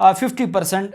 50%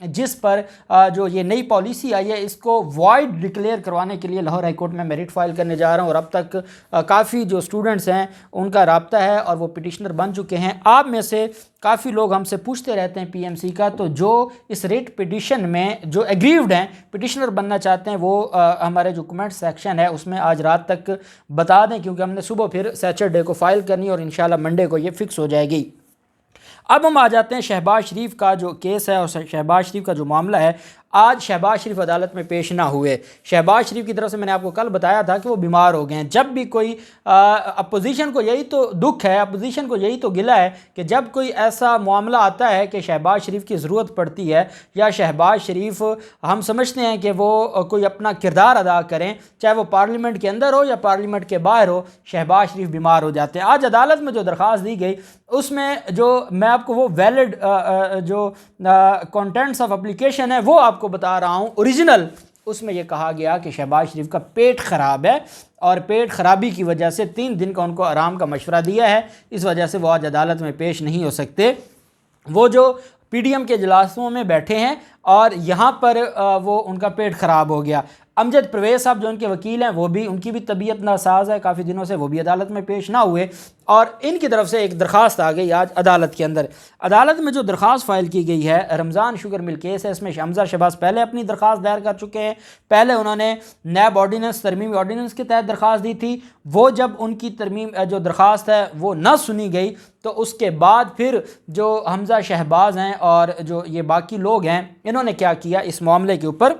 جس پر جو یہ نئی پالیسی آئی ہے اس کو وائڈ ڈکلیئر کروانے کے لیے لاہور ہائی کورٹ میں میرٹ فائل کرنے جا رہا ہوں، اور اب تک کافی جو اسٹوڈنٹس ہیں ان کا رابطہ ہے اور وہ پٹیشنر بن چکے ہیں۔ آپ میں سے کافی لوگ ہم سے پوچھتے رہتے ہیں پی ایم سی کا، تو جو اس ریٹ پٹیشن میں جو ایگریوڈ ہیں، پٹیشنر بننا چاہتے ہیں، وہ ہمارے جو کمنٹ سیکشن ہے اس میں آج رات تک بتا دیں، کیونکہ ہم نے صبح پھر سیچرڈے کو فائل کرنی اور انشاءاللہ منڈے کو یہ فکس ہو جائے گی۔ اب ہم آ جاتے ہیں شہباز شریف کا جو کیس ہے اور شہباز شریف کا جو معاملہ ہے۔ آج شہباز شریف عدالت میں پیش نہ ہوئے۔ شہباز شریف کی طرف سے میں نے آپ کو کل بتایا تھا کہ وہ بیمار ہو گئے ہیں۔ جب بھی کوئی اپوزیشن کو یہی تو دکھ ہے، اپوزیشن کو یہی تو گلہ ہے کہ جب کوئی ایسا معاملہ آتا ہے کہ شہباز شریف کی ضرورت پڑتی ہے یا شہباز شریف ہم سمجھتے ہیں کہ وہ کوئی اپنا کردار ادا کریں، چاہے وہ پارلیمنٹ کے اندر ہو یا پارلیمنٹ کے باہر ہو، شہباز شریف بیمار ہو جاتے ہیں۔ آج عدالت میں جو درخواست دی گئی اس میں جو میں آپ کو وہ ویلڈ جو کانٹینٹس آف اپلیکیشن ہے وہ آپ کو بتا رہا ہوں، اوریجنل، اس میں یہ کہا گیا کہ شہباز شریف کا پیٹ خراب ہے اور پیٹ خرابی کی وجہ سے 3 دن کا ان کو آرام کا مشورہ دیا ہے، اس وجہ سے وہ آج عدالت میں پیش نہیں ہو سکتے۔ وہ جو پی ڈی ایم کے اجلاسوں میں بیٹھے ہیں اور یہاں پر وہ ان کا پیٹ خراب ہو گیا۔ امجد پرویز صاحب جو ان کے وکیل ہیں، وہ بھی ان کی بھی طبیعت ناساز ہے کافی دنوں سے، وہ بھی عدالت میں پیش نہ ہوئے، اور ان کی طرف سے ایک درخواست آ گئی آج عدالت کے اندر۔ عدالت میں جو درخواست فائل کی گئی ہے رمضان شوگر مل کیس ہے، اس میں حمزہ شہباز پہلے اپنی درخواست دائر کر چکے ہیں۔ پہلے انہوں نے نیب آرڈیننس، ترمیمی آرڈیننس کے تحت درخواست دی تھی، وہ جب ان کی ترمیم جو درخواست ہے وہ نہ سنی گئی تو اس کے بعد پھر جو حمزہ شہباز ہیں اور جو یہ باقی لوگ ہیں، انہوں نے کیا کیا، اس معاملے کے اوپر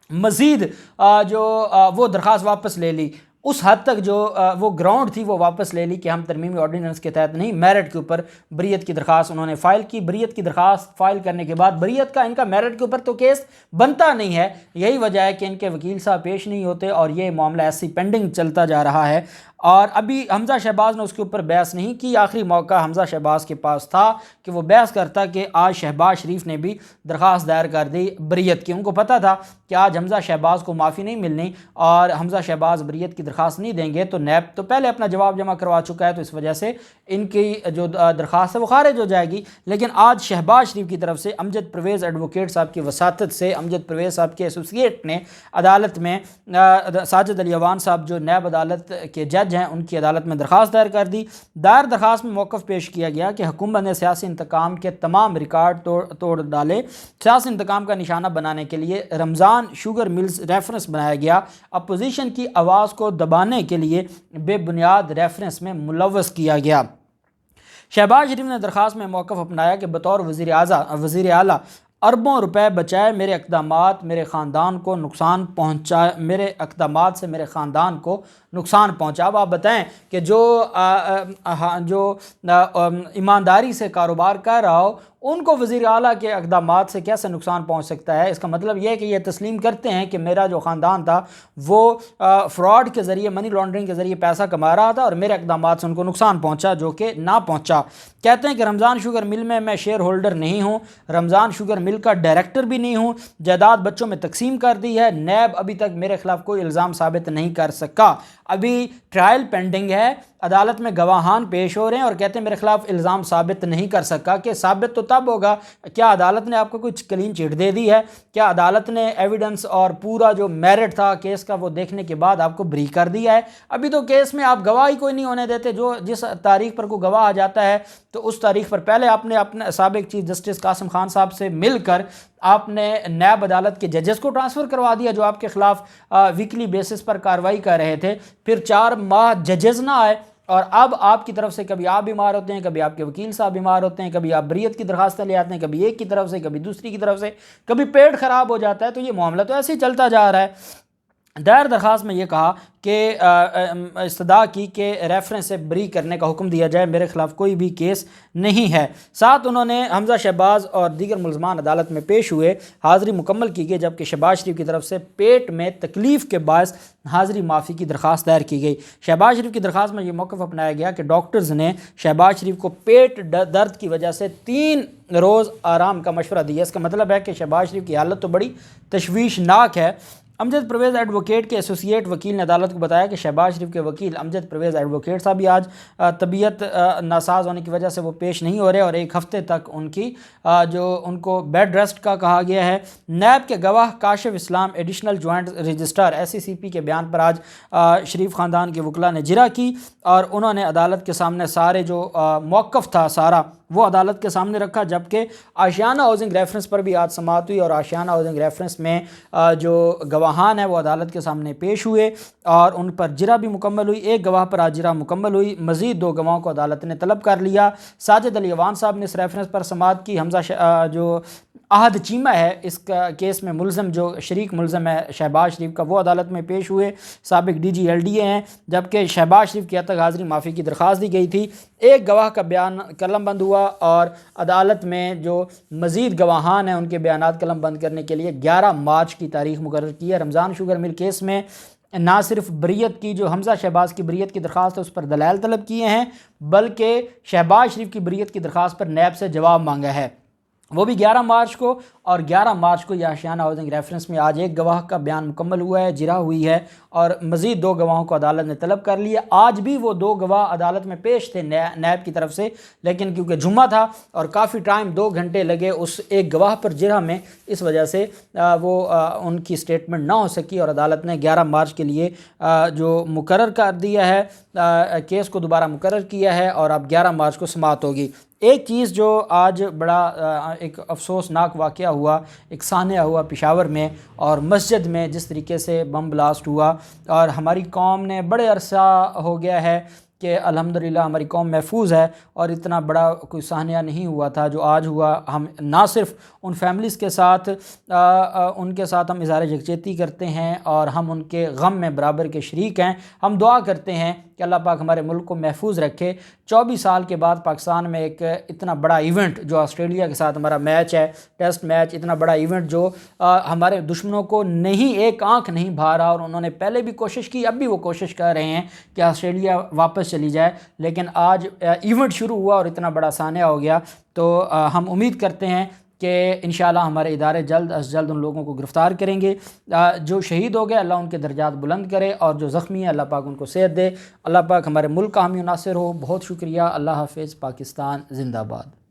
مزید وہ درخواست واپس لے لی، اس حد تک جو وہ گراؤنڈ تھی وہ واپس لے لی کہ ہم ترمیمی آرڈیننس کے تحت نہیں، میرٹ کے اوپر بریت کی درخواست انہوں نے فائل کی۔ بریت کی درخواست فائل کرنے کے بعد بریت کا ان کا میرٹ کے اوپر تو کیس بنتا نہیں ہے، یہی وجہ ہے کہ ان کے وکیل صاحب پیش نہیں ہوتے اور یہ معاملہ ایسی پینڈنگ چلتا جا رہا ہے، اور ابھی حمزہ شہباز نے اس کے اوپر بحث نہیں کی۔ آخری موقع حمزہ شہباز کے پاس تھا کہ وہ بحث کرتا کہ آج شہباز شریف نے بھی درخواست دائر کر دی بریت کی۔ ان کو پتہ تھا کہ آج حمزہ شہباز کو معافی نہیں ملنی اور حمزہ شہباز بریت کی درخواست نہیں دیں گے، تو نیب تو پہلے اپنا جواب جمع کروا چکا ہے، تو اس وجہ سے ان کی جو درخواست ہے وہ خارج ہو جائے گی۔ لیکن آج شہباز شریف کی طرف سے امجد پرویز ایڈوکیٹ صاحب کی وساطت سے، امجد پرویز صاحب کے ایسوسیٹ نے عدالت میں ساجد علی اوان صاحب جو نیب عدالت کے جج ہیں ان کی عدالت میں درخواست دائر کر دی۔ دائر درخواست میں موقف پیش کیا گیا کہ حکومت نے سیاسی انتقام کے تمام ریکارڈ توڑ ڈالے، سیاسی انتقام کا نشانہ بنانے کے لیے رمضان شوگر ملز ریفرنس بنایا گیا، اپوزیشن کی آواز کو دبانے کے لیے بے بنیاد ریفرنس میں ملوث کیا گیا۔ شہباز شریف نے درخواست میں موقف اپنایا کہ بطور وزیر اعلیٰ اربوں روپے بچائے میرے اقدامات میرے خاندان کو نقصان پہنچا، میرے اقدامات سے میرے خاندان کو نقصان پہنچا۔ اب آپ بتائیں کہ جو ایمانداری سے کاروبار کر رہا ہو ان کو وزیر اعلیٰ کے اقدامات سے کیسے نقصان پہنچ سکتا ہے؟ اس کا مطلب یہ ہے کہ یہ تسلیم کرتے ہیں کہ میرا جو خاندان تھا وہ فراڈ کے ذریعے، منی لانڈرنگ کے ذریعے پیسہ کما رہا تھا اور میرے اقدامات سے ان کو نقصان پہنچا، جو کہ نہ پہنچا۔ کہتے ہیں کہ رمضان شوگر مل میں شیئر ہولڈر نہیں ہوں، رمضان شوگر مل کا ڈائریکٹر بھی نہیں ہوں، جائیداد بچوں میں تقسیم کر دی ہے۔ نیب ابھی تک میرے خلاف کوئی الزام ثابت نہیں کر سکا، ابھی ٹرائل پینڈنگ ہے، عدالت میں گواہان پیش ہو رہے ہیں اور کہتے ہیں میرے خلاف الزام ثابت نہیں کر سکا۔ کہ ثابت تو تب ہوگا، کیا عدالت نے آپ کو کچھ کلین چٹ دے دی ہے؟ کیا عدالت نے ایویڈنس اور پورا جو میرٹ تھا کیس کا وہ دیکھنے کے بعد آپ کو بری کر دیا ہے؟ ابھی تو کیس میں آپ گواہی کوئی نہیں ہونے دیتے، جس تاریخ پر کوئی گواہ آ جاتا ہے تو اس تاریخ پر پہلے آپ نے اپنے سابق چیف جسٹس قاسم خان صاحب سے مل کر آپ نے نیب عدالت کے ججز کو ٹرانسفر کروا دیا جو آپ کے خلاف ویکلی بیسس پر کارروائی کر رہے تھے، پھر 4 ماہ ججز نہ آئے، اور اب آپ کی طرف سے کبھی آپ بیمار ہوتے ہیں، کبھی آپ کے وکیل صاحب بیمار ہوتے ہیں، کبھی آپ بریت کی درخواستیں لے آتے ہیں، کبھی ایک کی طرف سے کبھی دوسری کی طرف سے، کبھی پیٹ خراب ہو جاتا ہے، تو یہ معاملہ تو ایسے ہی چلتا جا رہا ہے۔ دائر درخواست میں یہ کہا کہ استدعا کی کہ ریفرنس سے بری کرنے کا حکم دیا جائے، میرے خلاف کوئی بھی کیس نہیں ہے۔ ساتھ انہوں نے حمزہ شہباز اور دیگر ملزمان عدالت میں پیش ہوئے، حاضری مکمل کی گئی، جبکہ شہباز شریف کی طرف سے پیٹ میں تکلیف کے باعث حاضری معافی کی درخواست دائر کی گئی۔ شہباز شریف کی درخواست میں یہ موقف اپنایا گیا کہ ڈاکٹرز نے شہباز شریف کو پیٹ درد کی وجہ سے 3 روز آرام کا مشورہ دیا۔ اس کا مطلب ہے کہ شہباز شریف کی حالت تو بڑی تشویشناک ہے امجد پرویز ایڈوکیٹ کے ایسوسیٹ وکیل نے عدالت کو بتایا کہ شہباز شریف کے وکیل امجد پرویز ایڈوکیٹ صاحب بھی آج طبیعت ناساز ہونے کی وجہ سے وہ پیش نہیں ہو رہے اور ایک ہفتے تک ان کو بیڈ ریسٹ کا کہا گیا ہے۔ نیب کے گواہ کاشف اسلام ایڈیشنل جوائنٹ رجسٹرار SCCP کے بیان پر آج شریف خاندان کے وکلاء نے جرح کی اور انہوں نے عدالت کے سامنے سارے جو موقف تھا سارا وہ عدالت کے سامنے رکھا، جبکہ آشیانہ ہاؤسنگ ریفرنس پر بھی آج سماعت ہوئی اور آشیانہ ہاؤسنگ ریفرنس میں جو گواہان ہیں وہ عدالت کے سامنے پیش ہوئے اور ان پر جرح بھی مکمل ہوئی۔ ایک گواہ پر آج جرح مکمل ہوئی، مزید 2 گواہوں کو عدالت نے طلب کر لیا۔ ساجد علی عوان صاحب نے اس ریفرنس پر سماعت کی۔ حمزہ جو احد چیمہ ہے اس کا کیس میں ملزم، جو شریک ملزم ہے شہباز شریف کا، وہ عدالت میں پیش ہوئے، سابق DG LDA ہیں، جبکہ شہباز شریف کی حد تک حاضری معافی کی درخواست دی گئی تھی۔ ایک گواہ کا بیان قلم بند ہوا اور عدالت میں جو مزید گواہان ہیں ان کے بیانات قلم بند کرنے کے لیے 11 مارچ کی تاریخ مقرر کی ہے۔ رمضان شوگر مل کیس میں نہ صرف بریت کی، جو حمزہ شہباز کی بریت کی درخواست ہے اس پر دلائل طلب کیے ہیں، بلکہ شہباز شریف کی بریت کی درخواست پر نیب سے جواب مانگا ہے، وہ بھی 11 مارچ کو۔ اور 11 مارچ کو یہ آشیانہ ہاؤسنگ ریفرنس میں آج ایک گواہ کا بیان مکمل ہوا ہے، جرح ہوئی ہے اور مزید 2 گواہوں کو عدالت نے طلب کر لیا۔ آج بھی وہ 2 گواہ عدالت میں پیش تھے نیب کی طرف سے، لیکن کیونکہ جمعہ تھا اور کافی ٹائم 2 گھنٹے لگے اس ایک گواہ پر جرح میں، اس وجہ سے وہ ان کی سٹیٹمنٹ نہ ہو سکی اور عدالت نے 11 مارچ کے لیے جو مقرر کر دیا ہے، کیس کو دوبارہ مقرر کیا ہے اور اب 11 مارچ کو سماعت ہوگی۔ ایک چیز جو آج بڑا ایک افسوسناک واقعہ ہوا، ایک سانحہ ہوا پشاور میں، اور مسجد میں جس طریقے سے بم بلاسٹ ہوا، اور ہماری قوم نے بڑے عرصہ ہو گیا ہے کہ الحمدللہ ہماری قوم محفوظ ہے اور اتنا بڑا کوئی سانحہ نہیں ہوا تھا جو آج ہوا۔ ہم نہ صرف ان فیملیز کے ساتھ ہم اظہار یکجہتی کرتے ہیں اور ہم ان کے غم میں برابر کے شریک ہیں، ہم دعا کرتے ہیں کہ اللہ پاک ہمارے ملک کو محفوظ رکھے۔ 24 سال کے بعد پاکستان میں ایک اتنا بڑا ایونٹ جو آسٹریلیا کے ساتھ ہمارا میچ ہے، ٹیسٹ میچ، اتنا بڑا ایونٹ جو ہمارے دشمنوں کو ایک آنکھ نہیں بھا رہا، اور انہوں نے پہلے بھی کوشش کی، اب بھی وہ کوشش کر رہے ہیں کہ آسٹریلیا واپس چلی جائے، لیکن آج ایونٹ شروع ہوا اور اتنا بڑا سانحہ ہو گیا۔ تو ہم امید کرتے ہیں کہ انشاءاللہ ہمارے ادارے جلد از جلد ان لوگوں کو گرفتار کریں گے۔ جو شہید ہو گئے اللہ ان کے درجات بلند کرے، اور جو زخمی ہیں اللہ پاک ان کو صحت دے۔ اللہ پاک ہمارے ملک کا حامی و ناصر ہو۔ بہت شکریہ۔ اللہ حافظ۔ پاکستان زندہ باد۔